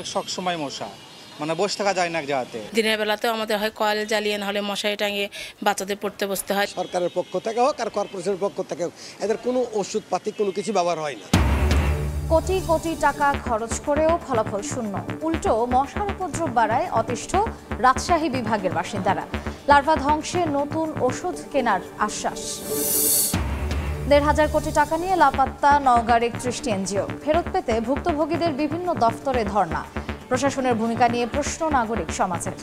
সবসময় মশা, মানে বসে থাকা যায় না এক জায়গাতে। দিনের বেলাতেও আমাদের হয় কয়েল জ্বালিয়ে, নাহলে মশারি টাঙিয়ে বাচ্চাদের পড়তে বসতে হয়। সরকারের পক্ষ থেকে হোক আর কর্পোরেশনের পক্ষ থেকে হোক, এদের কোনো ওষুধপাতি কোনো কিছু ব্যবহার হয় না। কোটি কোটি টাকা খরচ করেও ফলাফল শূন্য। উল্টো মশার উপদ্রব বাড়ায় অতিষ্ঠ রাজশাহী বিভাগের বাসিন্দারা। লার্ভা ধ্বংসে নতুন ওষুধ কেনার আশ্বাস। ১,৫০০ কোটি টাকা নিয়ে লাপাত্তা নওগাঁর ৩১টি এনজিও। ফেরত পেতে ভুক্তভোগীদের বিভিন্ন দফতরে ধর্ণা। প্রশাসনের ভূমিকা নিয়ে প্রশ্ন নাগরিক সমাজের।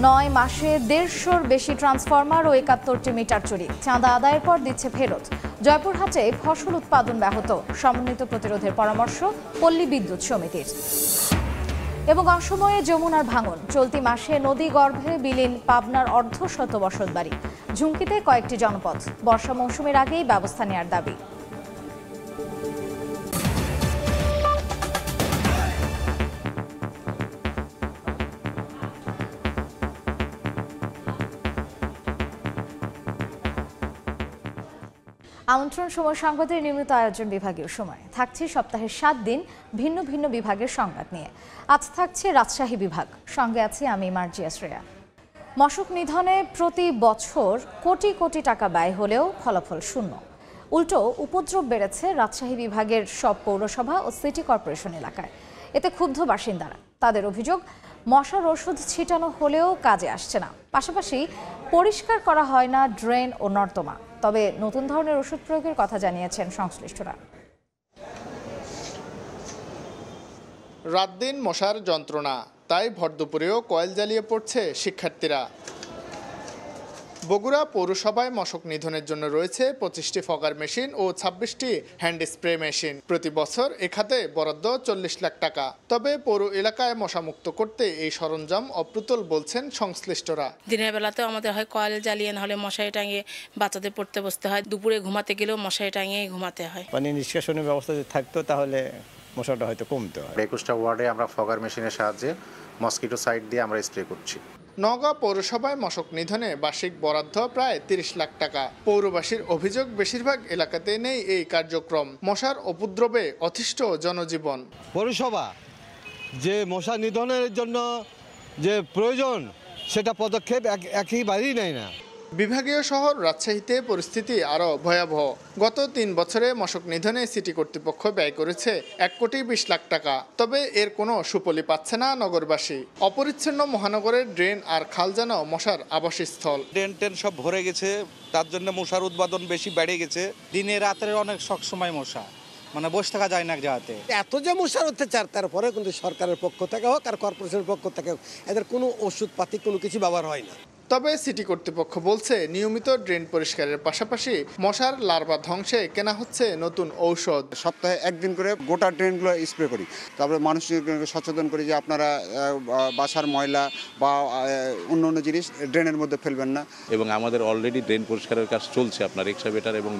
৯ মাসে ১৫০-র বেশি ট্রান্সফরমার ও ৭১টি মিটার চুরি। চাঁদা আদায়ের পর দিচ্ছে ফেরত। জয়পুরহাটে ফসল উৎপাদন ব্যাহত, সমন্বিত প্রতিরোধের পরামর্শ পল্লী বিদ্যুৎ সমিতির। এবং অসময়ে যমুনার ভাঙন। চলতি মাসে নদী গর্ভে বিলীন পাবনার অর্ধশত বসতবাড়ি। ঝুঁকিতে কয়েকটি জনপদ। বর্ষা মৌসুমের আগেই ব্যবস্থা নেওয়ার দাবি। আমন্ত্রণ সময় সংবাদের নিয়মিত আয়োজন বিভাগীয় সময়। থাকছে সপ্তাহের ৭ দিন ভিন্ন ভিন্ন বিভাগের সংবাদ নিয়ে। আজ থাকছে রাজশাহী বিভাগ, সঙ্গে আছি আমি মার্জিয়া শ্রেয়া। মশক নিধনে প্রতি বছর কোটি কোটি টাকা ব্যয় হলেও ফলাফল শূন্য। উল্টো উপদ্রব বেড়েছে রাজশাহী বিভাগের সব পৌরসভা ও সিটি কর্পোরেশন এলাকায়। এতে ক্ষুব্ধ বাসিন্দারা। তাদের অভিযোগ, মশার ওষুধ ছিটানো হলেও কাজে আসছে না। পাশাপাশি পরিষ্কার করা হয় না ড্রেন ও নর্দমা। তবে নতুন ধরনের ওষুধ প্রয়োগের কথা জানিয়েছেন সংশ্লিষ্টরা। রাত দিন মশার যন্ত্রণা, তাই ভর দুপুরেও কয়েল জ্বালিয়ে পড়ছে শিক্ষার্থীরা। বগুড়া পৌরসভায় মশক নিধনের জন্য রয়েছে 25টি ফগার মেশিন ও 26টি হ্যান্ড স্প্রে মেশিন। প্রতি বছর এ খাতে বরাদ্দ 40 লাখ টাকা। তবে পৌর এলাকায় মশামুক্ত করতে এই সরঞ্জাম অপ্রতুল বলছেন সংশ্লিষ্টরা। দিনের বেলাতেও আমাদের হয় কয়েল জ্বালিয়ে, নাহলে মশারি টাঙিয়ে বাচ্চাদের পড়তে বসতে হয়। দুপুরে ঘুমাতে গেলেও মশারি টাঙিয়ে ঘুমাতে হয়। পানি নিষ্কাশনের ব্যবস্থা যদি থাকতো তাহলে মশাটা হয়তো কমতো। 21টা ওয়ার্ডে আমরা ফগার মেশিনের সাহায্যে মসকিটো সাইট দিয়ে আমরা স্প্রে করছি। নওগাঁ পৌরসভায় মশক নিধনে বার্ষিক বরাদ্দ প্রায় 30 লাখ টাকা। পৌরবাসীর অভিযোগ, বেশিরভাগ এলাকাতে নেই এই কার্যক্রম। মশার উপদ্রবে অতিষ্ঠ জনজীবন। পৌরসভা যে মশা নিধনের জন্য যে প্রয়োজন সেটা পদক্ষেপ একেবারেই নেয় না। বিভাগীয় শহর রাজশাহীতে পরিস্থিতি আরও ভয়াবহ। গত 3 বছরে মশক নিধনে সিটি কর্তৃপক্ষ ব্যয় করেছে 1,20 লাখ টাকা। তবে এর কোনো সুফলই পাচ্ছে না নগরবাসী। অপরিচ্ছন্ন মহানগরের ড্রেন আর খাল যেন মশার আবাসস্থল। ড্রেন টেন সব ভরে গেছে, তার জন্য মশার উৎপাদন বেশি বেড়ে গেছে। দিনে রাতের অনেক সবসময় মশা, মানে বসে থাকা যায় না এক জায়গাতে। এত যে মশার অত্যাচার, তারপরে কিন্তু সরকারের পক্ষ থেকে হোক আর কর্পোরেশনের পক্ষ থেকে হোক, এদের কোনো ওষুধপাতি কোনো কিছু ব্যবহার হয় না। তবে সিটি কর্তৃপক্ষ বলছে, নিয়মিত ড্রেন পরিষ্কারের পাশাপাশি মশার লার্ভা ধ্বংসে কেনা হচ্ছে নতুন ঔষধ। সপ্তাহে একদিন করে গোটা ড্রেনগুলো স্প্রে করি। তারপরে মানুষকে সচেতন করি যে আপনারা বাসার ময়লা বা অন্য জিনিস ড্রেনের মধ্যে ফেলবেন না। এবং আমাদের অলরেডি ড্রেন পরিষ্কারের কাজ চলছে, আপনার এক্সকাভেটর এবং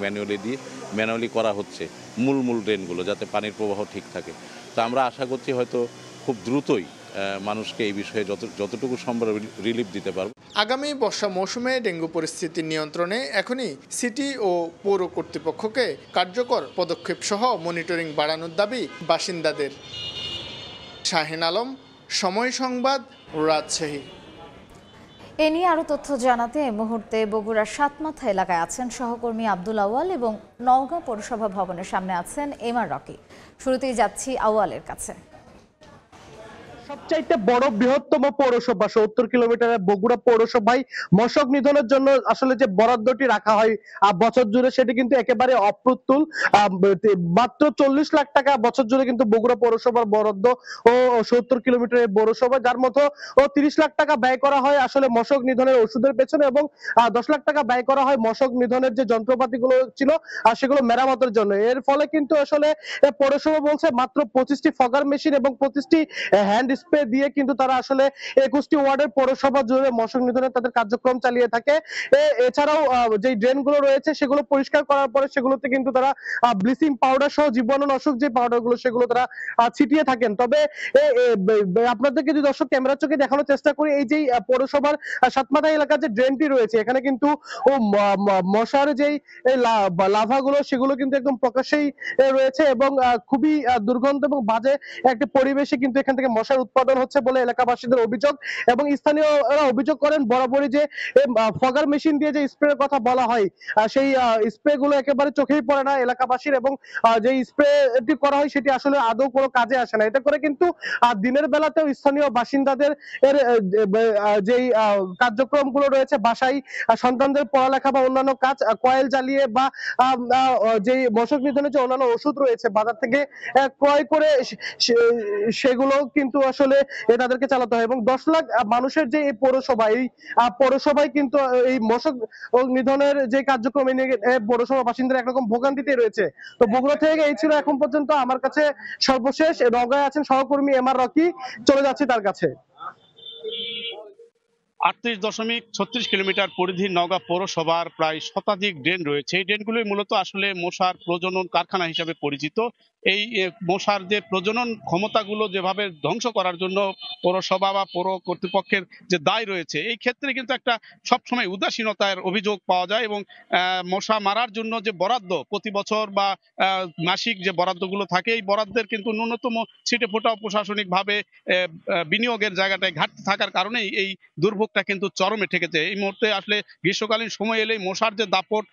ম্যানুয়ালি করা হচ্ছে মূল ড্রেনগুলো, যাতে পানির প্রবাহ ঠিক থাকে। তো আমরা আশা করছি হয়তো খুব দ্রুতই মানুষকে এই বিষয়ে যতটুকু সম্ভব রিলিফ দিতে পারব। আগামী বর্ষা মৌসুমে ডেঙ্গু পরিস্থিতি নিয়ন্ত্রণে এখনই সিটি ও পৌর কর্তৃপক্ষকে কার্যকর পদক্ষেপ সহ মনিটরিং বাড়ানোর দাবি বাসিন্দাদের। শাহিন আলম, সময় সংবাদ, রাজশাহী। এ নিয়ে আরো তথ্য জানাতে এই মুহূর্তে বগুড়ার সাতমাথা এলাকায় আছেন সহকর্মী আব্দুল আউয়াল এবং নওগাঁ পৌরসভা ভবনের সামনে আছেন এমআর রকি। শুরুতেই যাচ্ছি আউয়ালের কাছে। সবচাইতে বড় বৃহত্তম পৌরসভা ৭০ কিলোমিটারের বগুড়া পৌরসভায় মশক নিধনের জন্য আসলে যে বরাদ্দটি রাখা হয় বছর জুড়ে, সেটি কিন্তু একেবারে অপ্রতুল। মাত্র 40 লাখ টাকা বছর জুড়ে কিন্তু বগুড়া পৌরসভার বরাদ্দ ও ৭০ কিলোমিটারের পৌরসভা, যার মতো 30 লাখ টাকা ব্যয় করা হয় আসলে মশক নিধনের ওষুধের পেছনে এবং 10 লাখ টাকা ব্যয় করা হয় মশক নিধনের যে যন্ত্রপাতিগুলো ছিল সেগুলো মেরামতের জন্য। এর ফলে কিন্তু আসলে পৌরসভা বলছে মাত্র 25টি ফগার মেশিন এবং 25টি হ্যান্ড স্প্রে দিয়ে কিন্তু তারা আসলে 21টি ওয়ার্ডের পৌরসভা জুড়ে মশক নিধনের তাদের কার্যক্রম চালিয়ে থাকে। এছাড়াও যে ড্রেনগুলো রয়েছে সেগুলো পরিষ্কার করার পরে সেগুলোতে কিন্তু তারা ব্লিচিং পাউডার সহ জীবাণুনাশক যে পাউডারগুলো সেগুলো তারা ছিটিয়ে থাকেন। তবে আপনাদেরকে যদি দর্শক ক্যামেরার চোখে দেখানোর চেষ্টা করি, এই যে পৌরসভার সাতমাথা এলাকার যে ড্রেনটি রয়েছে এখানে কিন্তু মশার যেই লাভাগুলো সেগুলো কিন্তু একদম প্রকাশ্যেই রয়েছে এবং খুবই দুর্গন্ধ এবং বাজে একটা পরিবেশে কিন্তু এখান থেকে মশার উৎপাদন হচ্ছে বলে এলাকাবাসীদের অভিযোগ। এবং স্থানীয়রা অভিযোগ করেন বরাবরই যে ফগার মেশিন দিয়ে যে স্প্রের কথা বলা হয় সেই স্প্রে গুলো একেবারে চোখেই পড়ে না এলাকাবাসীর, এবং যে স্প্রেটি করা হয় সেটি আসলে আদৌ কোনো কাজে আসে না। এতে করে কিন্তু দিনের বেলাতেও স্থানীয় বাসিন্দাদের যেই কার্যক্রম গুলো রয়েছে, বাসায় সন্তানদের পড়ালেখা বা অন্যান্য কাজ, কয়েল জ্বালিয়ে বা যে মশক নিধনের যে অন্যান্য ওষুধ রয়েছে বাজার থেকে ক্রয় করে সেগুলো কিন্তু আসলে তাদেরকে চালাতে হয়। এবং 10 লাখ মানুষের যে এই পৌরসভায় কিন্তু এই মশক নিধনের যে কার্যক্রম নিয়ে পৌরসভা বাসিন্দারা একরকম ভোগান্তিতে রয়েছে। তো বগুড়া থেকে এই ছিল এখন পর্যন্ত আমার কাছে সর্বশেষ। নওগাঁয় আছেন সহকর্মী এমআর রকি, চলে যাচ্ছি তার কাছে। 38.36 কিলোমিটার পরিধির নওগাঁ পৌরসভার প্রায় শতাধিক ড্রেন রয়েছে। এই ড্রেনগুলো মূলত আসলে মশার প্রজনন কারখানা হিসেবে পরিচিত। এই মশার যে প্রজনন ক্ষমতাগুলো যেভাবে ধ্বংস করার জন্য পৌরসভা বা পৌর কর্তৃপক্ষের যে দায় রয়েছে, এই ক্ষেত্রে কিন্তু একটা সবসময় উদাসীনতার অভিযোগ পাওয়া যায়। এবং মশা মারার জন্য যে বরাদ্দ প্রতি বছর বা মাসিক যে বরাদ্দগুলো থাকে, এই বরাদ্দের কিন্তু ন্যূনতম ছিটে ফোটাও প্রশাসনিকভাবে বিনিয়োগের জায়গাটায় ঘাটতি থাকার কারণেই এই দুর্ভোগটা কিন্তু চরমে ঠেকেছে। এই মুহূর্তে আসলে গ্রীষ্মকালীন সময় এলেই মশার যে দাপট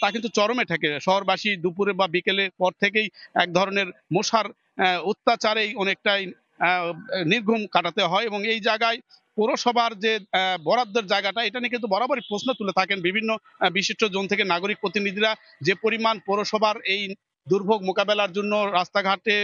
তা কিন্তু চরমে ঠেকে। শহরবাসী দুপুরে বা বিকেলের পর থেকেই এক ধরনের মশার অত্যাচারেই অনেকটাই নির্ঘুম কাটাতে হয়। এবং এই জায়গায় পৌরসভার যে বরাদ্দের জায়গাটা, এটা নিয়ে কিন্তু বরাবরই প্রশ্ন তুলে থাকেন বিভিন্ন বিশিষ্ট জন থেকে নাগরিক প্রতিনিধিরা। যে পরিমাণ পৌরসভার এই দুর্ভোগ মোকাবেলার জন্য রাস্তাঘাটে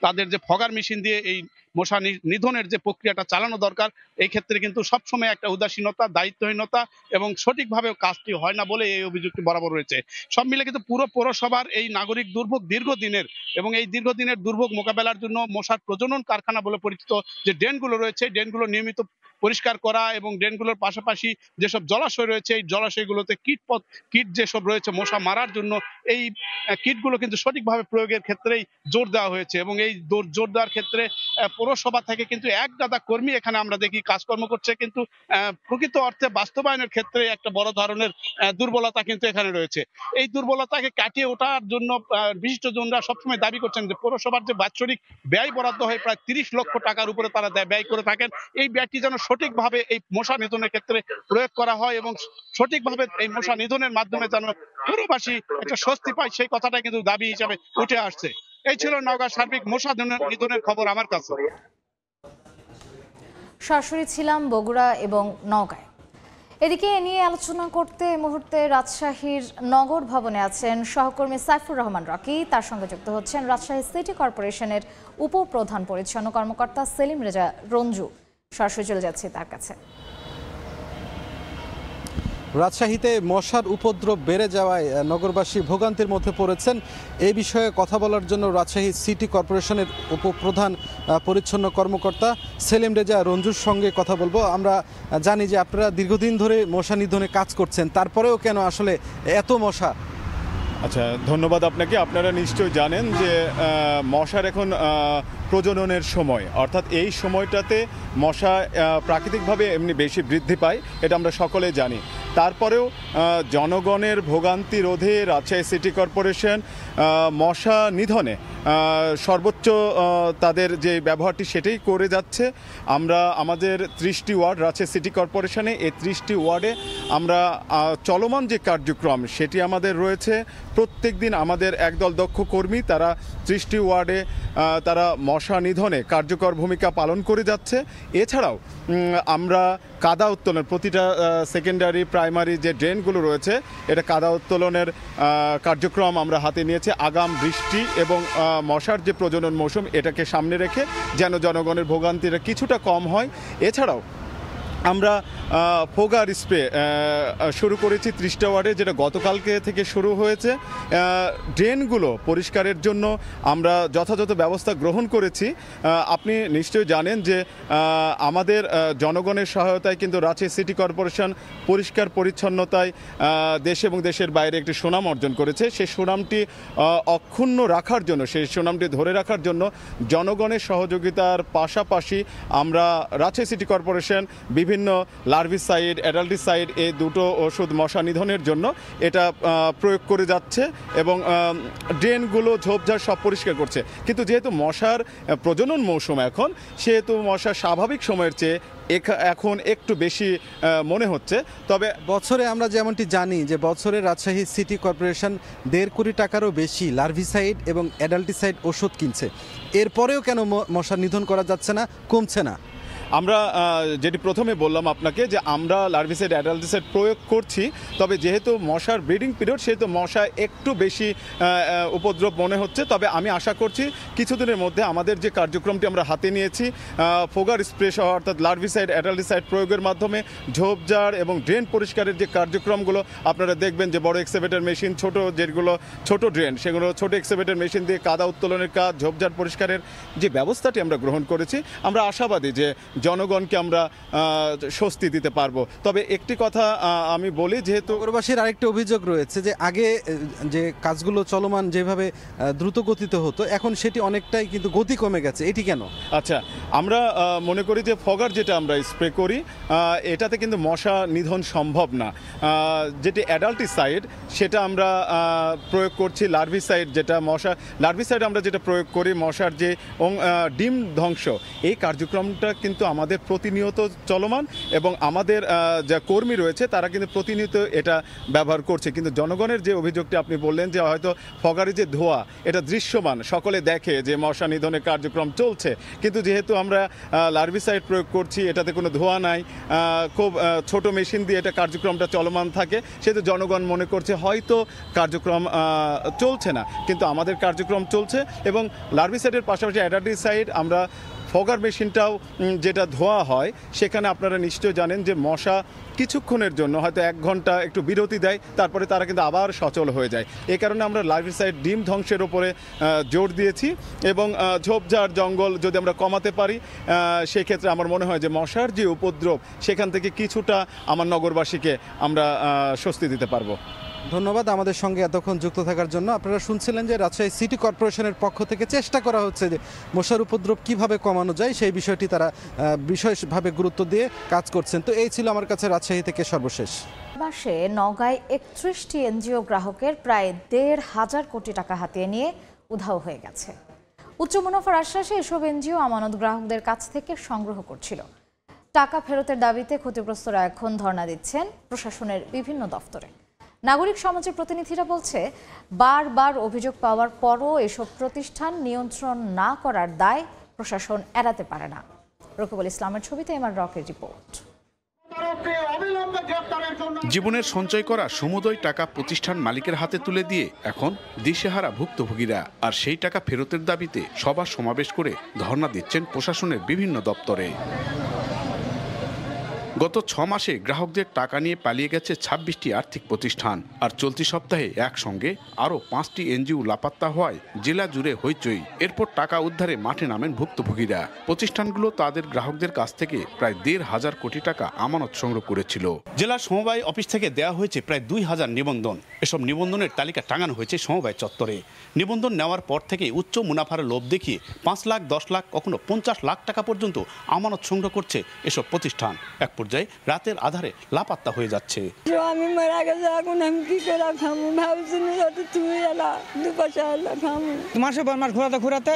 তাদের যে ফগার মেশিন দিয়ে এই মশা নিধনের যে প্রক্রিয়াটা চালানো দরকার, এই ক্ষেত্রে কিন্তু সবসময় একটা উদাসীনতা, দায়িত্বহীনতা এবং সঠিকভাবে কাজটি হয় না বলে এই অভিযোগটি বরাবর রয়েছে। সব মিলে কিন্তু পুরো পৌরসভার এই নাগরিক দুর্ভোগ দীর্ঘদিনের, এবং এই দীর্ঘদিনের দুর্ভোগ মোকাবেলার জন্য মশার প্রজনন কারখানা বলে পরিচিত যে ড্রেনগুলো রয়েছে, ড্রেনগুলো নিয়মিত পরিষ্কার করা এবং ড্রেনগুলোর পাশাপাশি যেসব জলাশয় রয়েছে এই জলাশয়গুলোতে কীট যেসব রয়েছে মশা মারার জন্য, এই কীটগুলো কিন্তু সঠিকভাবে প্রয়োগের ক্ষেত্রেই জোর দেওয়া হয়েছে। এবং এই জোর দেওয়ার ক্ষেত্রে পৌরসভা থেকে কিন্তু এক গাদা কর্মী এখানে আমরা দেখি কাজকর্ম করছে, কিন্তু প্রকৃত অর্থে বাস্তবায়নের ক্ষেত্রে একটা বড় ধরনের দুর্বলতা কিন্তু এখানে রয়েছে। এই দুর্বলতাকে কাটিয়ে ওঠার জন্য বিশিষ্ট জনরা সবসময় দাবি করছেন যে পৌরসভার যে বাৎসরিক ব্যয় বরাদ্দ হয় প্রায় 30 লক্ষ টাকার উপরে তারা ব্যয় করে থাকেন, এই ব্যয়টি যেন সঠিকভাবে এই মশা নিধনের ক্ষেত্রে প্রয়োগ করা হয় এবং সঠিকভাবে এই মশা নিধনের মাধ্যমে যেন পৌরবাসী একটা স্বস্তি পায়, সেই কথাটা কিন্তু দাবি হিসাবে উঠে আসছে। এই ছিল নওগাঁ সার্বিক মশা নিধনের খবর আমার কাছে। সরাসরি ছিলাম বগুড়া এবং নওগাঁয়। এদিকে এ নিয়ে আলোচনা করতে এই মুহূর্তে রাজশাহীর নগর ভবনে আছেন সহকর্মী সাইফুর রহমান রকি। তার সঙ্গে যুক্ত হচ্ছেন রাজশাহী সিটি কর্পোরেশনের উপপ্রধান পরিচ্ছন্ন কর্মকর্তা সেলিম রেজা রঞ্জু। সরাসরি চলে যাচ্ছি তার কাছে। রাজশাহীতে মশার উপদ্রব বেড়ে যাওয়ায় নগরবাসী ভোগান্তির মধ্যে পড়েছেন। এই বিষয়ে কথা বলার জন্য রাজশাহী সিটি কর্পোরেশনের উপপ্রধান পরিচ্ছন্ন কর্মকর্তা সেলিম রেজা রঞ্জুর সঙ্গে কথা বলবো। আমরা জানি যে আপনারা দীর্ঘদিন ধরে মশা নিধনে কাজ করছেন, তারপরেও কেন আসলে এত মশা? আচ্ছা, ধন্যবাদ আপনাকে। আপনারা নিশ্চয়ই জানেন যে মশার এখন প্রজননের সময়, অর্থাৎ এই সময়টাতে মশা প্রাকৃতিকভাবে এমনি বেশি বৃদ্ধি পায়, এটা আমরা সকলে জানি। তারপরেও জনগণের ভোগান্তি রোধে রাজশাহী সিটি কর্পোরেশন মশা নিধনে সর্বোচ্চ তাদের যে ব্যবহারটি সেটাই করে যাচ্ছে। আমরা আমাদের 30টি ওয়ার্ড রাজশাহী সিটি কর্পোরেশনে, এই 30টি ওয়ার্ডে আমরা চলমান যে কার্যক্রম সেটি আমাদের রয়েছে। প্রত্যেক দিন আমাদের একদল দক্ষ কর্মী তারা 30টি ওয়ার্ডে তারা মশা নিধনে কার্যকর ভূমিকা পালন করে যাচ্ছে। এছাড়াও আমরা কাদা উত্তোলন, প্রতিটা সেকেন্ডারি প্রাইমারি যে ড্রেনগুলো রয়েছে এটা কাদা উত্তোলনের কার্যক্রম আমরা হাতে নিয়েছি আগাম বৃষ্টি এবং মশার যে প্রজনন মৌসুম এটাকে সামনে রেখে, যেন জনগণের ভোগান্তিটা কিছুটা কম হয়। এছাড়াও আমরা ফোগার স্প্রে শুরু করেছি 30টা ওয়ার্ডে, যেটা গতকালকে থেকে শুরু হয়েছে। ড্রেনগুলো পরিষ্কারের জন্য আমরা যথাযথ ব্যবস্থা গ্রহণ করেছি। আপনি নিশ্চয়ই জানেন যে আমাদের জনগণের সহায়তায় কিন্তু রাজশাহী সিটি কর্পোরেশন পরিষ্কার পরিচ্ছন্নতায় দেশে এবং দেশের বাইরে একটি সুনাম অর্জন করেছে। সেই সুনামটি অক্ষুণ্ণ রাখার জন্য, সেই সুনামটি ধরে রাখার জন্য জনগণের সহযোগিতার পাশাপাশি আমরা রাজশাহী সিটি কর্পোরেশন বিভিন্ন লার্ভিসাইড, অ্যাডাল্টিসাইড এই দুটো ওষুধ মশা নিধনের জন্য এটা প্রয়োগ করে যাচ্ছে এবং ড্রেনগুলো ঝোপঝাড় সব পরিষ্কার করছে। কিন্তু যেহেতু মশার প্রজনন মৌসুম এখন, সেহেতু মশা স্বাভাবিক সময়ের চেয়ে এখন একটু বেশি মনে হচ্ছে। তবে বছরে আমরা যেমনটি জানি যে বছরে রাজশাহী সিটি কর্পোরেশন 1.5 কোটি টাকারও বেশি লার্ভিসাইড এবং অ্যাডাল্টিসাইড ওষুধ কিনছে, এরপরেও কেন মশা নিধন করা যাচ্ছে না, কমছে না? আমরা যেটি প্রথমে বললাম আপনাকে যে আমরা লার্ভিসাইড, অ্যাডাল্টিসাইড প্রয়োগ করছি, তবে যেহেতু মশার ব্রিডিং পিরিয়ড সেহেতু মশা একটু বেশি উপদ্রব মনে হচ্ছে। তবে আমি আশা করছি কিছুদিনের মধ্যে আমাদের যে কার্যক্রমটি আমরা হাতে নিয়েছি ফোগার স্প্রে সহ অর্থাৎ লার্ভিসাইড, অ্যাডাল্টিসাইড প্রয়োগের মাধ্যমে ঝোপঝাড় এবং ড্রেন পরিষ্কারের যে কার্যক্রমগুলো আপনারা দেখবেন যে বড় এক্সকাভেটর মেশিন, যেগুলো ছোট ড্রেন সেগুলো ছোট এক্সকাভেটর মেশিন দিয়ে কাদা উত্তোলনের কাজ, ঝোপঝাড় পরিষ্কারের যে ব্যবস্থাটি আমরা গ্রহণ করেছি, আমরা আশাবাদী যে জনগণকে আমরা স্বস্তি দিতে পারবো। তবে একটি কথা আমি বলি, যেহেতু নগরবাসীর আরেকটি অভিযোগ রয়েছে যে আগে যে কাজগুলো চলমান যেভাবে দ্রুত গতিতে হতো, এখন সেটি অনেকটাই কিন্তু গতি কমে গেছে, এটি কেন? আচ্ছা, আমরা মনে করি যে ফগার যেটা আমরা স্প্রে করি এটাতে কিন্তু মশা নিধন সম্ভব না। যেটি অ্যাডাল্টিসাইড সেটা আমরা প্রয়োগ করছি, লার্ভিসাইড যেটা লার্ভিসাইড আমরা যেটা প্রয়োগ করি মশার যে ডিম ধ্বংস, এই কার্যক্রমটা কিন্তু আমাদের প্রতিনিয়ত চলমান এবং আমাদের যা কর্মী রয়েছে তারা কিন্তু প্রতিনিয়ত এটা ব্যবহার করছে। কিন্তু জনগণের যে অভিযোগটি আপনি বললেন যে হয়তো ফগারের যে ধোঁয়া এটা দৃশ্যমান, সকলে দেখে যে মশা নিধনের কার্যক্রম চলছে, কিন্তু যেহেতু আমরা লার্ভিসাইড প্রয়োগ করছি এটাতে কোনো ধোঁয়া নাই, খুব ছোট মেশিন দিয়ে এটা কার্যক্রমটা চলমান থাকে, সেহেতু জনগণ মনে করছে হয়তো কার্যক্রম চলছে না, কিন্তু আমাদের কার্যক্রম চলছে। এবং লার্ভিসাইডের পাশাপাশি অ্যাডাল্টিসাইড আমরা ফগার মেশিনটাও যেটা ধোয়া হয় সেখানে আপনারা নিশ্চয় জানেন যে মশা কিছুক্ষণের জন্য হয়তো 1 ঘন্টা একটু বিরতি দেয়, তারপরে তারা কিন্তু আবার সচল হয়ে যায়। এই কারণে আমরা লার্ভিসাইড ডিম ধ্বংসের উপরে জোর দিয়েছি এবং ঝোপঝাড় জঙ্গল যদি আমরা কমাতে পারি সেক্ষেত্রে আমার মনে হয় যে মশার যে উপদ্রব সেখান থেকে কিছুটা আমার নগরবাসীকে আমরা স্বস্তি দিতে পারবো। ধন্যবাদ আমাদের সঙ্গে এতক্ষণ যুক্ত থাকার জন্য। আপনারা শুনছিলেন যে রাজশাহী সিটি কর্পোরেশনের পক্ষ থেকে চেষ্টা করা হচ্ছে যে মশার উপদ্রব কিভাবে কমানো যায় সেই বিষয়টি তারা বিশেষভাবে গুরুত্ব দিয়ে কাজ করছেন। তো এই ছিল আমার কাছে রাজশাহী থেকে সর্বশেষ। মাসে নওগাঁয় 31টি এনজিও গ্রাহকের প্রায় 1.5 কোটি টাকা হাতিয়ে নিয়ে উধাও হয়ে গেছে। উচ্চ মুনাফার আশ্বাসে এসব এনজিও আমানত গ্রাহকদের কাছ থেকে সংগ্রহ করছিল। টাকা ফেরতের দাবিতে ক্ষতিগ্রস্তরা এখন ধর্ণা দিচ্ছেন প্রশাসনের বিভিন্ন দফতরে। নাগরিক সমাজের প্রতিনিধিরা বলছে, বারবার অভিযোগ পাওয়ার পরও এসব প্রতিষ্ঠান নিয়ন্ত্রণ না করার দায় প্রশাসন এড়াতে পারে না। রকিবুল ইসলামের ছবিতে এমআর রকের রিপোর্ট। জীবনের সঞ্চয় করা সমুদয় টাকা প্রতিষ্ঠান মালিকের হাতে তুলে দিয়ে এখন দিশেহারা ভুক্তভোগীরা, আর সেই টাকা ফেরতের দাবিতে সভা সমাবেশ করে ধর্ণা দিচ্ছেন প্রশাসনের বিভিন্ন দপ্তরে। গত 6 মাসে গ্রাহকদের টাকা নিয়ে পালিয়ে গেছে 26টি আর্থিক প্রতিষ্ঠান, আর চলতি সপ্তাহে একসঙ্গে আরও 5টি এনজিও লাপাত্তা হওয়ায় জেলা জুড়ে হইচই। এরপর টাকা উদ্ধারে মাঠে নামেন ভুক্তভোগীরা। প্রতিষ্ঠানগুলো তাদের গ্রাহকদের কাছ থেকে প্রায় 1.5 কোটি টাকা আমানত সংগ্রহ করেছিল। জেলা সমবায় অফিস থেকে দেওয়া হয়েছে প্রায় 2000 নিবন্ধন। এসব নিবন্ধনের তালিকা টাঙানো হয়েছে সমবায় চত্বরে। নিবন্ধন নেওয়ার পর থেকে উচ্চ মুনাফার লোভ দেখিয়ে 5 লাখ, 10 লাখ, কখনো 50 লাখ টাকা পর্যন্ত আমানত সংগ্রহ করছে এসব প্রতিষ্ঠান। এক পর্যায়ে রাতের আধারে লাপাত্তা হয়ে যাচ্ছে। আমি মারা গেছে, এখন আমি কি করে খাবো? ভাবছি তুমি এলা 2 পয়সা খাবো। মাসে পর মাস ঘোরাতে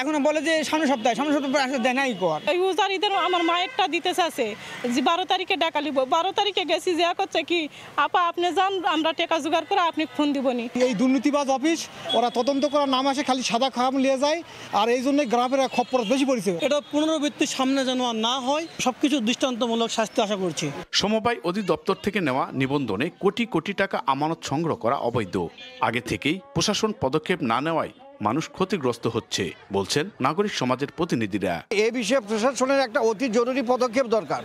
এখন বলে যে সামনের সপ্তাহে আসলে দেয় নাই কর। ইউজারদের আমার মায়েরটা দিতে চাচ্ছে যে 12 তারিখে টাকা লিব। 12 তারিখে গেছি, যা করছে কি আপা আপনি যান, আমরা টাকা জোগাড় করে আপনি ফোন দিবনি। এই দুর্নীতিবাজ অফিস, ওরা তদন্ত করার নাম আসে খালি সাদা খাম নিয়ে যায়, আর এই জন্য গ্রামের খপ্পর বেশি পড়েছে। এটা পুনরাবৃত্তির সামনে যেন আর না হয়, সবকিছু দৃষ্টান্তমূলক শাস্তি আশা করছি। সমবায় অধিদপ্তর থেকে নেওয়া নিবন্ধনে কোটি কোটি টাকা আমানত সংগ্রহ করা অবৈধ। আগে থেকেই প্রশাসন পদক্ষেপ না নেওয়ায় মানুষ ক্ষতিগ্রস্ত হচ্ছে বলছেন নাগরিক সমাজের প্রতিনিধিরা। এ বিষয়ে প্রশাসনের একটা অতি জরুরি পদক্ষেপ দরকার।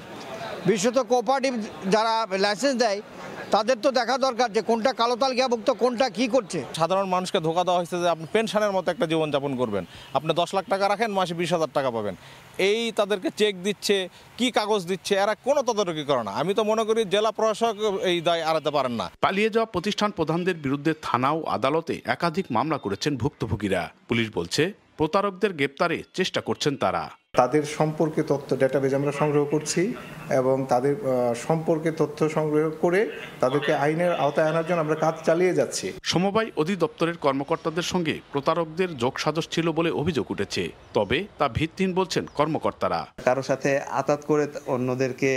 বিশেষত কোঅপারেটিভ যারা লাইসেন্স দেয় তাদের তো দেখা দরকার যে কোনটা কালো তালিকাভুক্ত, কোনটা কি করছে। সাধারণ মানুষকে ধোকা দেওয়া হয়েছে যে আপনি পেনশনের মতো একটা জীবনযাপন করবেন, আপনি 10 লাখ টাকা রাখেন, মাসে 20,000 টাকা পাবেন। এই তাদেরকে চেক দিচ্ছে, কি কাগজ দিচ্ছে, এরা কোনো তদারকি করে না। আমি তো মনে করি জেলা প্রশাসক এই দায় এড়াতে পারেন না। পালিয়ে যাওয়া প্রতিষ্ঠান প্রধানদের বিরুদ্ধে থানা ও আদালতে একাধিক মামলা করেছেন ভুক্তভোগীরা। পুলিশ বলছে প্রতারকদের গ্রেপ্তারে চেষ্টা করছেন তারা। তাদের সম্পর্কে তথ্য ডেটাবেজ আমরা সংগ্রহ করছি এবং তাদের সম্পর্কে তথ্য সংগ্রহ করে তাদেরকে আইনের আওতায় আনার জন্য আমরা কাজ চালিয়ে যাচ্ছি। সমবায় অধিদপ্তরের কর্মকর্তাদের সঙ্গে প্রতারকদের যোগসাজশ ছিল বলে অভিযোগ উঠেছে, তবে তা ভিত্তিহীন বলছেন কর্মকর্তারা। কারো সাথে আতাত করে অন্যদেরকে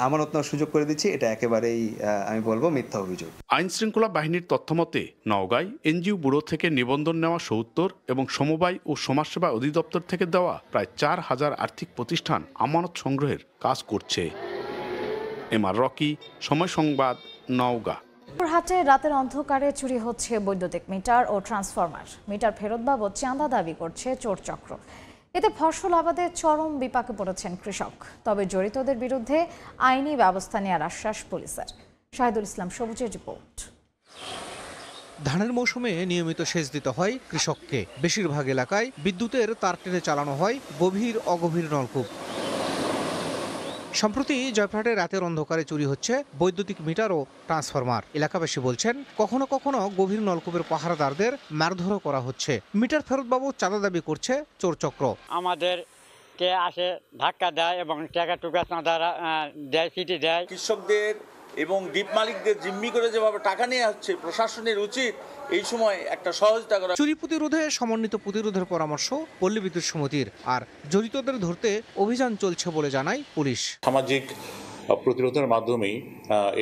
আমানত নেওয়ার সুযোগ করে দিচ্ছি, এটা একেবারেই আমি বলবো মিথ্যা অভিযোগ। আইন শৃঙ্খলা বাহিনীর তথ্যমতে নওগাঁয় এনজিও ব্যুরো থেকে নিবন্ধন নেওয়া ৭০ এবং সমবায় ও সমাজসেবা অধিদপ্তর থেকে দেওয়া প্রায় 4,000 আর্থিক প্রতিষ্ঠান আমানত সংগ্রহের কাজ করছে। এমআর রকি, সময় সংবাদ, নওগাঁ। হাটে রাতের অন্ধকারে চুরি হচ্ছে বৈদ্যুতিক মিটার ও ট্রান্সফরমার। মিটার ফেরত বাবদ চাঁদা দাবি করছে চোর চক্র। এতে ফসল আবাদে চরম বিপাকে পড়েছেন কৃষক। তবে জড়িতদের বিরুদ্ধে আইনি ব্যবস্থা নেওয়ার আশ্বাস পুলিশের। শাহিদুল ইসলাম সবুজের রিপোর্ট। ধানের মৌসুমে নিয়মিত সেচ দিতে হয় কৃষককে। বেশিরভাগ এলাকায় বিদ্যুতের তার টেনে চালানো হয় গভীর অগভীর নলকূপ। সম্প্রতি জয়পুরহাটে রাতের অন্ধকারে চুরি হচ্ছে বৈদ্যুতিক মিটার ও ট্রান্সফরমার। এলাকাবাসী বলছেন কখনো কখনো গভীর নলকূপের পাহারাদারদের মারধরও করা হচ্ছে। মিটার ফেরত বাবদ চাঁদা দাবি করছে চোর চক্র। আমাদেরকে আসে ধাক্কা দেয় এবং টাকা টুকা চাঁদা দেয়, চিঠি দেয়। কৃষকদের এবং ডিপ মালিকদের জিম্মি করে যেভাবে টাকা নেওয়া হচ্ছে, প্রশাসনের উচিত এই সময় একটা সহজতা করা। চুরি প্রতিরোধে সমন্বিত প্রতিরোধের পরামর্শ পল্লী বিদ্যুৎ সমিতির। আর জড়িতদের ধরতে অভিযান চলছে বলে জানায় পুলিশ। সামাজিক প্রতিরোধের মাধ্যমেই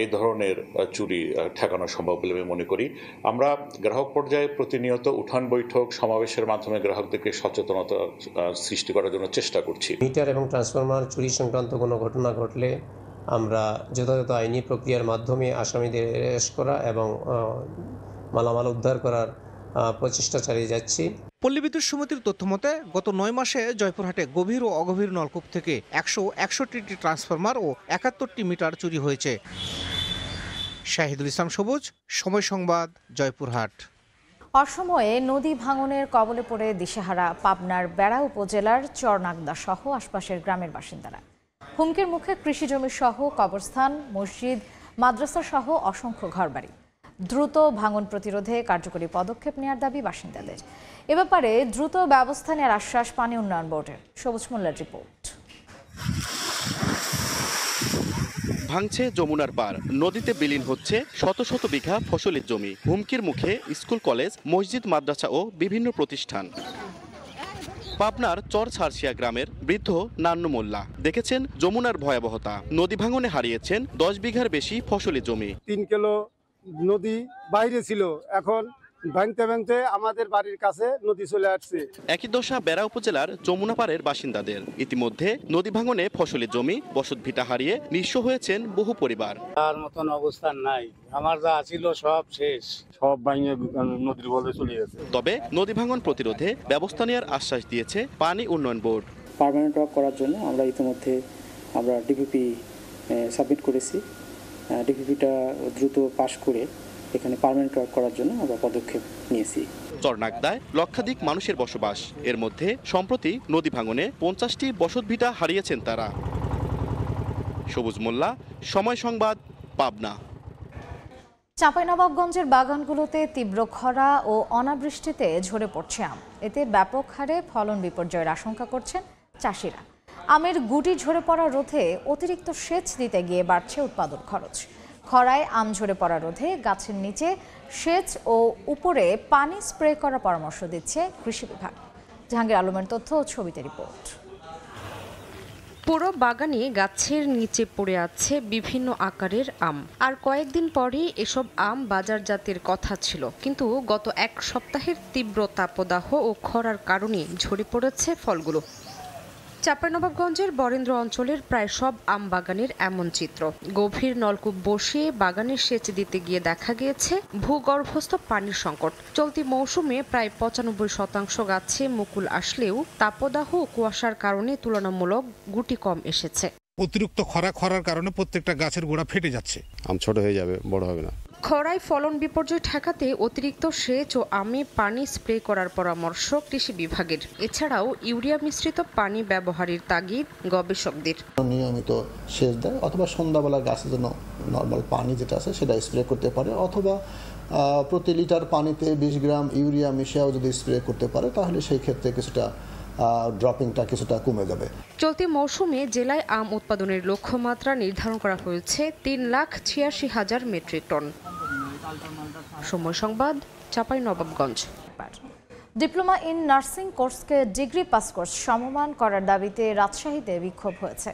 এই ধরনের চুরি ঠেকানো সম্ভব বলে আমি মনে করি। আমরা গ্রাহক পর্যায়ে প্রতিনিয়ত উঠান বৈঠক সমাবেশের মাধ্যমে গ্রাহকদেরকে সচেতনতা সৃষ্টি করার জন্য চেষ্টা করছি। মিটার এবং ট্রান্সফরমার চুরি সংক্রান্ত কোনো ঘটনা ঘটলে আমরা যথাযথ আইনি প্রক্রিয়ার মাধ্যমে আসামিদের অ্যারেস্ট করা এবং মালামাল উদ্ধার করার প্রচেষ্টা চালিয়ে যাচ্ছি। পল্লী বিদ্যুৎ সমিতির তথ্য মতে গত 9 মাসে জয়পুরহাটে গভীর ও অগভীর নলকূপ থেকে 161টি ট্রান্সফরমার ও 71টি মিটার চুরি হয়েছে। শাহিদুল ইসলাম সবুজ, সময় সংবাদ, জয়পুরহাট। অসময়ে নদী ভাঙনের কবলে পড়ে দিশেহারা পাবনার বেড়া উপজেলার চরনাগদা সহ আশপাশের গ্রামের বাসিন্দারা। হুমকির মুখে কৃষি জমি সহ কবরস্থান, মসজিদ, মাদ্রাসা সহ অসংখ্য ঘরবাড়ি। দ্রুত ভাঙন প্রতিরোধে কার্যকরী পদক্ষেপ নেওয়ার দাবি বাসিন্দাদের। এ ব্যাপারে দ্রুত ব্যবস্থা নেওয়ার আশ্বাস পানি উন্নয়ন বোর্ডের। সবুজ মোল্লার রিপোর্ট। ভাঙছে যমুনার পার, নদীতে বিলীন হচ্ছে শত শত বিঘা ফসলের জমি। হুমকির মুখে স্কুল, কলেজ, মসজিদ, মাদ্রাসা ও বিভিন্ন প্রতিষ্ঠান। পাবনার চরছারশিয়া গ্রামের বৃদ্ধ নান্নু মোল্লা দেখেছেন যমুনার ভয়াবহতা। নদী ভাঙনে হারিয়েছেন 10 বিঘার বেশি ফসলি জমি। 3 কিলো নদী বাইরে ছিল, এখন ভাঙতে ভাঙতে আমাদের বাড়ির কাছে নদী চলে আসছে। একই দশা বেড়া উপজেলার যমুনা পাড়ের বাসিন্দাদের। ইতিমধ্যে নদী ভাঙনে ফসলি জমি, বসতভিটা হারিয়ে নিঃস্ব হয়েছেন বহু পরিবার। তার মতন অবস্থান নাই, আমার যা ছিল সব শেষ, সব ভাঙে নদীর বলে চলে গেছে। তবে নদী ভাঙন প্রতিরোধে ব্যবস্থা নেওয়ার আশ্বাস দিয়েছে পানি উন্নয়ন বোর্ড। পার্মানেন্ট ওয়ার্ক করার জন্য আমরা ইতিমধ্যে ডিপিপি সাবমিট করেছি। ডিপিপিটা দ্রুত পাস করে এখানে পার্মানেন্ট ওয়ার্ক করার জন্য আমরা পদক্ষেপ নিয়েছি। চরনাগদায় লক্ষাধিক মানুষের বসবাস। এর মধ্যে সম্প্রতি নদী ভাঙনে 50টি বসতভিটা হারিয়েছেন তারা। সবুজ মোল্লা, সময় সংবাদ, পাবনা। চাঁপাইনবাবগঞ্জের বাগানগুলোতে তীব্র খরা ও অনাবৃষ্টিতে ঝরে পড়ছে আম। এতে ব্যাপক হারে ফলন বিপর্যয়ের আশঙ্কা করছেন চাষিরা। আমের গুটি ঝরে পড়া রোধে অতিরিক্ত সেচ দিতে গিয়ে বাড়ছে উৎপাদন খরচ। খরায় আম ঝরে পড়া রোধে গাছের নিচে সেচ ও উপরে পানি স্প্রে করার পরামর্শ দিচ্ছে কৃষি বিভাগ। জাহাঙ্গীর আলমের তথ্য ও ছবিতে রিপোর্ট। পুরো বাগানে গাছের নিচে পড়ে আছে বিভিন্ন আকারের আম। আর কয়েকদিন পরেই এসব আম বাজারজাতের কথা ছিল, কিন্তু গত 1 সপ্তাহের তীব্র তাপদাহ ও খরার কারণে ঝরে পড়েছে ফলগুলো। চাঁপাইনবাবগঞ্জের বরেন্দ্র অঞ্চলের প্রায় সব আম বাগানের এমন চিত্র। গভীর নলকূপ বসিয়ে বাগানে সেচ দিতে গিয়ে দেখা গিয়েছে ভূগর্ভস্থ পানির সংকট। চলতি মৌসুমে প্রায় ৯৫% গাছে মুকুল আসলেও তাপদাহ ও কুয়াশার কারণে তুলনামূলক গুটি কম এসেছে। অতিরিক্ত খরার কারণে প্রত্যেকটা গাছের গোড়া ফেটে যাচ্ছে। আম ছোট হয়ে যাবে, বড় হবে না। খরায় ফলন বিপর্যয় ঠেকাতে অতিরিক্ত সেচ ও আমে পানি স্প্রে করার পরামর্শ কৃষি বিভাগের। এছাড়াও ইউরিয়া মিশ্রিত পানি ব্যবহারের তাগিদ গবেষকদের। নিয়মিত সেচ দেয় অথবা সন্ধ্যাবেলা গাছের জন্য নর্মাল পানি যেটা আছে সেটা স্প্রে করতে পারে, অথবা প্রতি লিটার পানিতে 20 গ্রাম ইউরিয়া মিশিয়েও যদি স্প্রে করতে পারে তাহলে সেই ক্ষেত্রে কিছুটা ড্রপিংটা কিছুটা কমে যাবে। চলতি মৌসুমে জেলায় আম উৎপাদনের লক্ষ্যমাত্রা নির্ধারণ করা হয়েছে ৩,৮৬,০০০ metric ton. Somoy Sangbad, Chapainawabganj. Diploma in nursing কোর্সকে ডিগ্রি পাস কোর্স সমমান করার দাবিতে রাজশাহীতে বিক্ষোভ হয়েছে।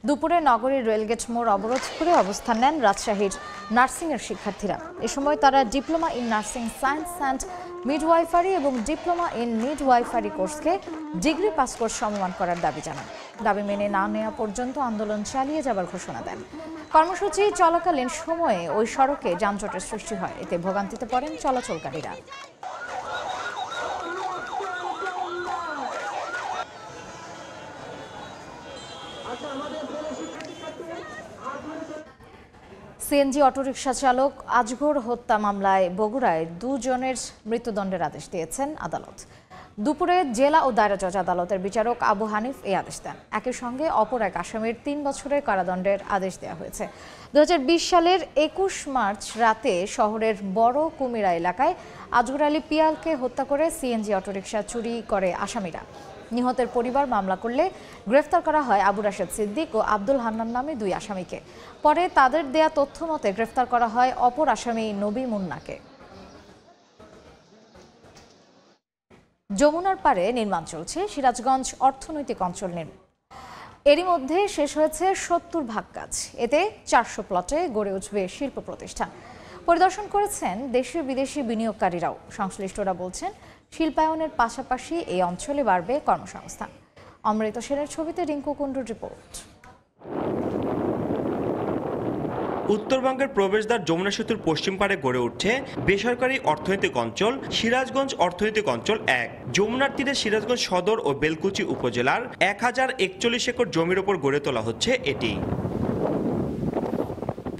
দুপুরে নগরীর রেলগেট মোড় অবরোধ করে অবস্থান নেন রাজশাহীর নার্সিংয়ের শিক্ষার্থীরা। এ সময় তারা diploma in nursing science and midwifery এবং ডিপ্লোমা ইন মিডওয়াইফারি কোর্সকে ডিগ্রি পাস কোর্স সমমান করার দাবি জানান। দাবি মেনে না নেওয়া পর্যন্ত আন্দোলন চালিয়ে যাবার ঘোষণা দেন। কর্মসূচি চলাকালীন সময়ে ওই সড়কে যানজটের সৃষ্টি হয়, এতে ভোগান্তিতে পড়েন চলাচলকারীরা। সিএনজি অটোরিকশা চালক আজগর হত্যা মামলায় বগুড়ায় 2 জনের মৃত্যুদণ্ডের আদেশ দিয়েছেন আদালত। দুপুরে জেলা ও দায়রা জজ আদালতের বিচারক আবু হানিফ এই আদেশ দেন। একই সঙ্গে অপর এক আসামির 3 বছরের কারাদণ্ডের আদেশ দেওয়া হয়েছে। 2020 সালের 21 মার্চ রাতে শহরের বড় কুমিরা এলাকায় আজগর আলী পিয়ালকে হত্যা করে সিএনজি অটোরিকশা চুরি করে আসামিরা। নিহতের পরিবার মামলা করলে গ্রেফতার করা হয় আবু রাশেদ সিদ্দিক ও আব্দুল হান্নান নামে 2 আসামিকে। পরে তাদের দেয়া তথ্য মতে গ্রেফতার করা হয় অপর আসামি নবী মুন্নাকে। যমুনার পারে নির্মাণ চলছে সিরাজগঞ্জ অর্থনৈতিক অঞ্চল নির্মাণ। এরই মধ্যে শেষ হয়েছে 70 ভাগ কাজ। এতে 400 প্লটে গড়ে উঠবে শিল্প প্রতিষ্ঠান। পরিদর্শন করেছেন দেশীয় বিদেশি বিনিয়োগকারীরাও। সংশ্লিষ্টরা বলছেন শিল্পায়নের পাশাপাশি এই অঞ্চলে বাড়বে কর্মসংস্থান। অমৃত সেনের ছবিতে রিঙ্কু কুণ্ডুর রিপোর্ট। উত্তরবঙ্গের প্রবেশদ্বার যমুনা সেতুর পশ্চিম পাড়ে গড়ে উঠছে বেসরকারি অর্থনৈতিক অঞ্চল সিরাজগঞ্জ অর্থনৈতিক অঞ্চল 1। যমুনার তীরে সিরাজগঞ্জ সদর ও বেলকুচি উপজেলার 1041 একর জমির ওপর গড়ে তোলা হচ্ছে এটি।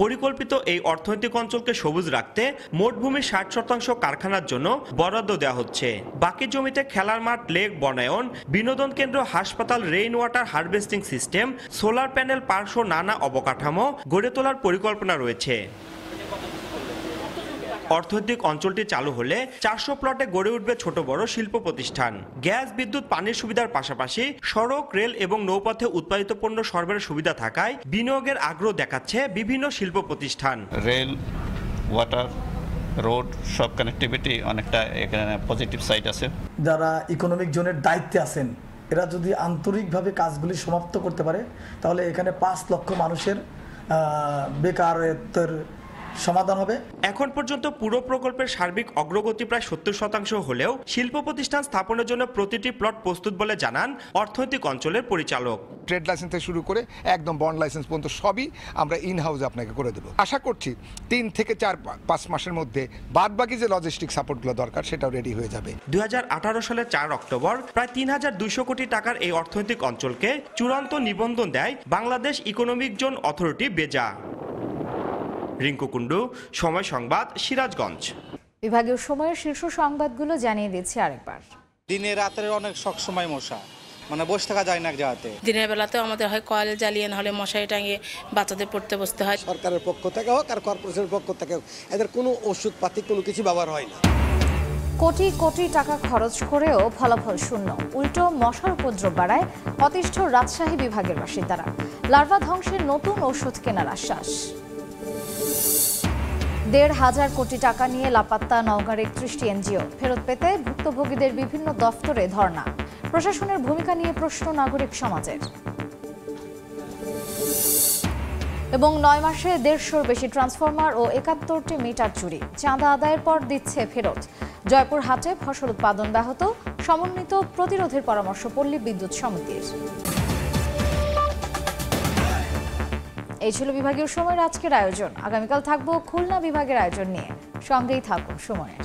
পরিকল্পিত এই অর্থনৈতিক অঞ্চলকে সবুজ রাখতে মোট ভূমির 60% কারখানার জন্য বরাদ্দ দেওয়া হচ্ছে। বাকি জমিতে খেলার মাঠ, লেক, বনায়ন, বিনোদন কেন্দ্র, হাসপাতাল, rain water harvesting system, solar panel park সহ নানা অবকাঠামো গড়ে তোলার পরিকল্পনা রয়েছে। অর্থনৈতিক অঞ্চলটি চালু হলে 400 প্লটে গড়ে উঠবে ছোট বড় শিল্প প্রতিষ্ঠান। গ্যাস, বিদ্যুৎ, পানির সুবিধার পাশাপাশি সড়ক, রেল এবং নৌপথে উৎপাদিত পণ্য সরবরাহের সুবিধা থাকায় বিনিয়োগের আগ্রহ দেখাচ্ছে বিভিন্ন শিল্প প্রতিষ্ঠান। রেল, ওয়াটার, রোড সব কানেক্টিভিটি অনেকটা এখানে পজিটিভ সাইড আছে। যারা ইকোনমিক জোনের দায়িত্বে আছেন এরা যদি আন্তরিকভাবে কাজগুলি সমাপ্ত করতে পারে তাহলে এখানে 5 লক্ষ মানুষের বেকারত্বের সমাধান হবে। এখন পর্যন্ত পুরো প্রকল্পের সার্বিক অগ্রগতি প্রায় 70% হলেও শিল্প প্রতিষ্ঠান স্থাপনের জন্য প্রতিটি প্লট প্রস্তুত বলে জানান অর্থনৈতিক অঞ্চলের পরিচালক। ট্রেড লাইসেন্স থেকে শুরু করে একদম বন্ড লাইসেন্স পর্যন্ত সবই আমরা ইন হাউসে আপনাকে করে দেবো। আশা করছি 3 থেকে 4-5 মাসের মধ্যে বাদবাকি যে লজিস্টিক সাপোর্টগুলো দরকার সেটাও রেডি হয়ে যাবে। 2018 সালের 4 অক্টোবর প্রায় 3200 কোটি টাকার এই অর্থনৈতিক অঞ্চলকে চূড়ান্ত নিবন্ধন দেয় বাংলাদেশ ইকোনমিক জোন অথরিটি বেজা। রিঙ্কু কুণ্ডু, সময় সংবাদ, সিরাজগঞ্জ। বিভাগীয় সময়ের শীর্ষ সংবাদগুলো জানিয়ে দিচ্ছি আরেকবার। দিনে রাতের অনেক সবসময় মশা, মানে বসে থাকা যায় না এক জায়গাতে। দিনের বেলাতেও আমাদের হয় কয়েল জ্বালিয়ে, না হলে মশারি টাঙিয়ে বাচ্চাদের পড়তে বসতে হয়। সরকারের পক্ষ থেকে হোক আর কর্পোরেশনের পক্ষ থেকে হোক এদের কোনো ওষুধপাতি কোনো কিছু ব্যবহার হয় না। কোটি কোটি টাকা খরচ করেও ফলাফল শূন্য। উল্টো মশার উপদ্রব বাড়ায় অতিষ্ঠ রাজশাহী বিভাগের বাসিন্দারা। লার্ভা ধ্বংসের নতুন ওষুধ কেনার আশ্বাস। 1,500 কোটি টাকা নিয়ে লাপাত্তা নওগাঁর 31টি এনজিও। ফেরত পেতে ভুক্তভোগীদের বিভিন্ন দফতরে ধর্ণা। প্রশাসনের ভূমিকা নিয়ে প্রশ্ন নাগরিক সমাজের। এবং 9 মাসে 150-র বেশি ট্রান্সফরমার ও 71টি মিটার চুরি। চাঁদা আদায়ের পর দিচ্ছে ফেরত। জয়পুরহাটে ফসল উৎপাদন ব্যাহত। সমন্বিত প্রতিরোধের পরামর্শ পল্লী বিদ্যুৎ সমিতির। এই ছিল বিভাগীয় সময়ের আজকের আয়োজন। আগামীকাল থাকবো খুলনা বিভাগের আয়োজন নিয়ে। সঙ্গেই থাকুন সময়ের।